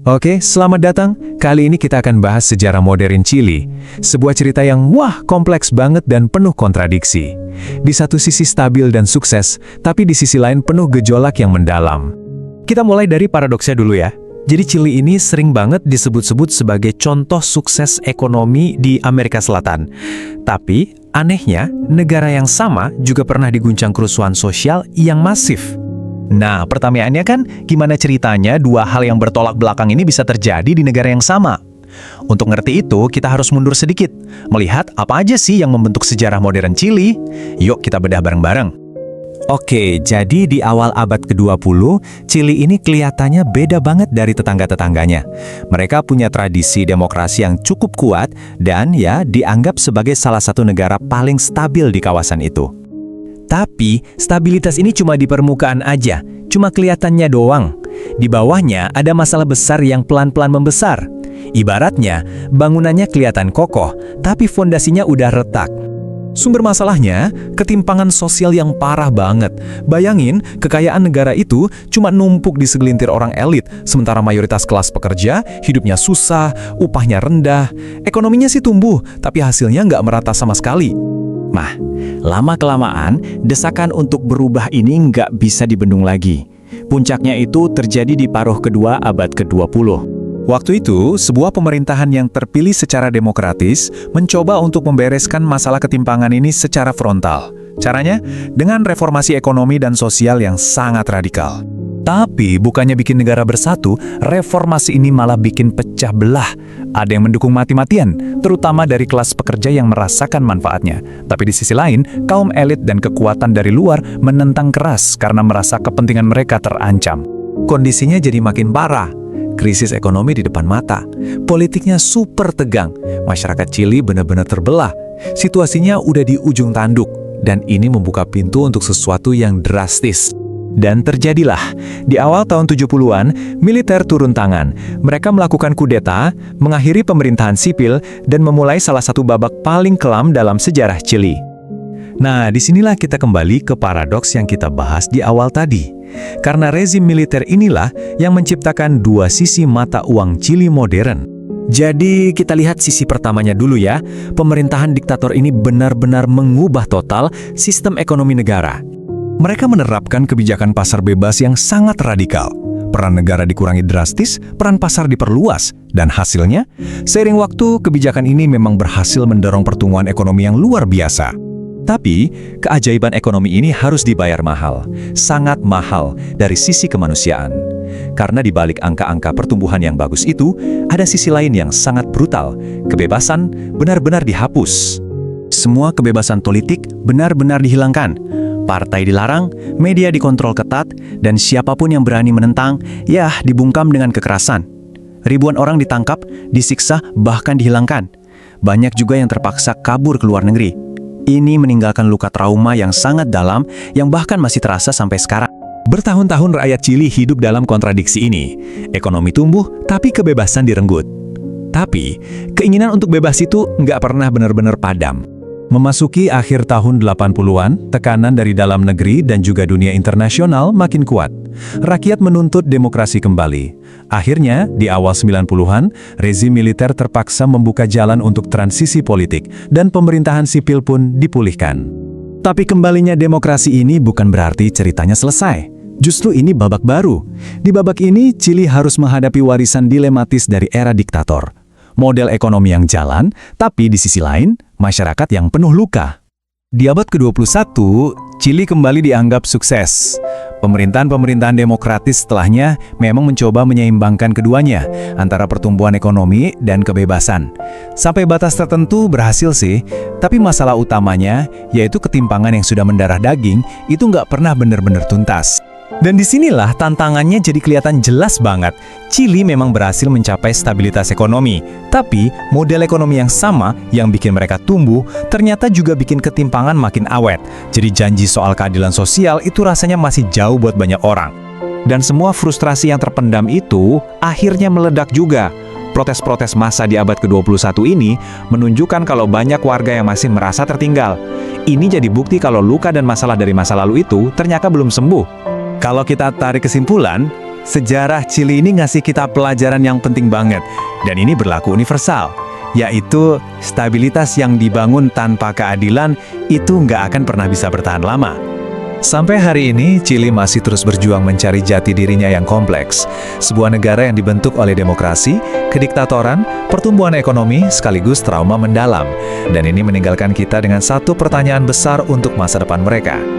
Oke, selamat datang. Kali ini kita akan bahas sejarah modern Chili. Sebuah cerita yang kompleks banget dan penuh kontradiksi. Di satu sisi stabil dan sukses, tapi di sisi lain penuh gejolak yang mendalam. Kita mulai dari paradoksnya dulu ya. Jadi Chili ini sering banget disebut-sebut sebagai contoh sukses ekonomi di Amerika Selatan. Tapi, anehnya, negara yang sama juga pernah diguncang kerusuhan sosial yang masif. Nah, pertanyaannya kan, gimana ceritanya dua hal yang bertolak belakang ini bisa terjadi di negara yang sama? Untuk ngerti itu, kita harus mundur sedikit, melihat apa aja sih yang membentuk sejarah modern Chili. Yuk kita bedah bareng-bareng. Oke, jadi di awal abad ke-20, Chili ini kelihatannya beda banget dari tetangga-tetangganya. Mereka punya tradisi demokrasi yang cukup kuat dan ya dianggap sebagai salah satu negara paling stabil di kawasan itu. Tapi, stabilitas ini cuma di permukaan aja, cuma kelihatannya doang. Di bawahnya ada masalah besar yang pelan-pelan membesar. Ibaratnya, bangunannya kelihatan kokoh, tapi fondasinya udah retak. Sumber masalahnya, ketimpangan sosial yang parah banget. Bayangin, kekayaan negara itu cuma numpuk di segelintir orang elit, sementara mayoritas kelas pekerja hidupnya susah, upahnya rendah. Ekonominya sih tumbuh, tapi hasilnya nggak merata sama sekali. Nah, lama-kelamaan, desakan untuk berubah ini nggak bisa dibendung lagi. Puncaknya itu terjadi di paruh kedua abad ke-20. Waktu itu, sebuah pemerintahan yang terpilih secara demokratis mencoba untuk membereskan masalah ketimpangan ini secara frontal. Caranya, dengan reformasi ekonomi dan sosial yang sangat radikal. Tapi bukannya bikin negara bersatu, reformasi ini malah bikin pecah belah. Ada yang mendukung mati-matian, terutama dari kelas pekerja yang merasakan manfaatnya. Tapi di sisi lain, kaum elit dan kekuatan dari luar menentang keras karena merasa kepentingan mereka terancam. Kondisinya jadi makin parah. Krisis ekonomi di depan mata. Politiknya super tegang. Masyarakat Chili benar-benar terbelah. Situasinya udah di ujung tanduk. Dan ini membuka pintu untuk sesuatu yang drastis. Dan terjadilah, di awal tahun 70-an, militer turun tangan. Mereka melakukan kudeta, mengakhiri pemerintahan sipil, dan memulai salah satu babak paling kelam dalam sejarah Chili. Nah, disinilah kita kembali ke paradoks yang kita bahas di awal tadi. Karena rezim militer inilah yang menciptakan dua sisi mata uang Chili modern. Jadi, kita lihat sisi pertamanya dulu ya. Pemerintahan diktator ini benar-benar mengubah total sistem ekonomi negara. Mereka menerapkan kebijakan pasar bebas yang sangat radikal. Peran negara dikurangi drastis, peran pasar diperluas. Dan hasilnya, seiring waktu, kebijakan ini memang berhasil mendorong pertumbuhan ekonomi yang luar biasa. Tapi, keajaiban ekonomi ini harus dibayar mahal. Sangat mahal dari sisi kemanusiaan. Karena di balik angka-angka pertumbuhan yang bagus itu, ada sisi lain yang sangat brutal. Kebebasan benar-benar dihapus. Semua kebebasan politik benar-benar dihilangkan. Partai dilarang, media dikontrol ketat, dan siapapun yang berani menentang, ya dibungkam dengan kekerasan. Ribuan orang ditangkap, disiksa, bahkan dihilangkan. Banyak juga yang terpaksa kabur ke luar negeri. Ini meninggalkan luka trauma yang sangat dalam, yang bahkan masih terasa sampai sekarang. Bertahun-tahun rakyat Chili hidup dalam kontradiksi ini. Ekonomi tumbuh, tapi kebebasan direnggut. Tapi, keinginan untuk bebas itu nggak pernah benar-benar padam. Memasuki akhir tahun 80-an, tekanan dari dalam negeri dan juga dunia internasional makin kuat. Rakyat menuntut demokrasi kembali. Akhirnya, di awal 90-an, rezim militer terpaksa membuka jalan untuk transisi politik dan pemerintahan sipil pun dipulihkan. Tapi kembalinya demokrasi ini bukan berarti ceritanya selesai. Justru ini babak baru. Di babak ini, Chili harus menghadapi warisan dilematis dari era diktator. Model ekonomi yang jalan, tapi di sisi lain, masyarakat yang penuh luka. Di abad ke-21, Chili kembali dianggap sukses. Pemerintahan-pemerintahan demokratis setelahnya memang mencoba menyeimbangkan keduanya, antara pertumbuhan ekonomi dan kebebasan. Sampai batas tertentu berhasil sih, tapi masalah utamanya, yaitu ketimpangan yang sudah mendarah daging, itu nggak pernah benar-benar tuntas. Dan disinilah tantangannya jadi kelihatan jelas banget. Chili memang berhasil mencapai stabilitas ekonomi, tapi model ekonomi yang sama yang bikin mereka tumbuh ternyata juga bikin ketimpangan makin awet. Jadi janji soal keadilan sosial itu rasanya masih jauh buat banyak orang. Dan semua frustrasi yang terpendam itu akhirnya meledak juga. Protes-protes massa di abad ke-21 ini menunjukkan kalau banyak warga yang masih merasa tertinggal. Ini jadi bukti kalau luka dan masalah dari masa lalu itu ternyata belum sembuh. Kalau kita tarik kesimpulan, sejarah Chili ini ngasih kita pelajaran yang penting banget, dan ini berlaku universal, yaitu stabilitas yang dibangun tanpa keadilan itu nggak akan pernah bisa bertahan lama. Sampai hari ini, Chili masih terus berjuang mencari jati dirinya yang kompleks. Sebuah negara yang dibentuk oleh demokrasi, kediktatoran, pertumbuhan ekonomi, sekaligus trauma mendalam. Dan ini meninggalkan kita dengan satu pertanyaan besar untuk masa depan mereka.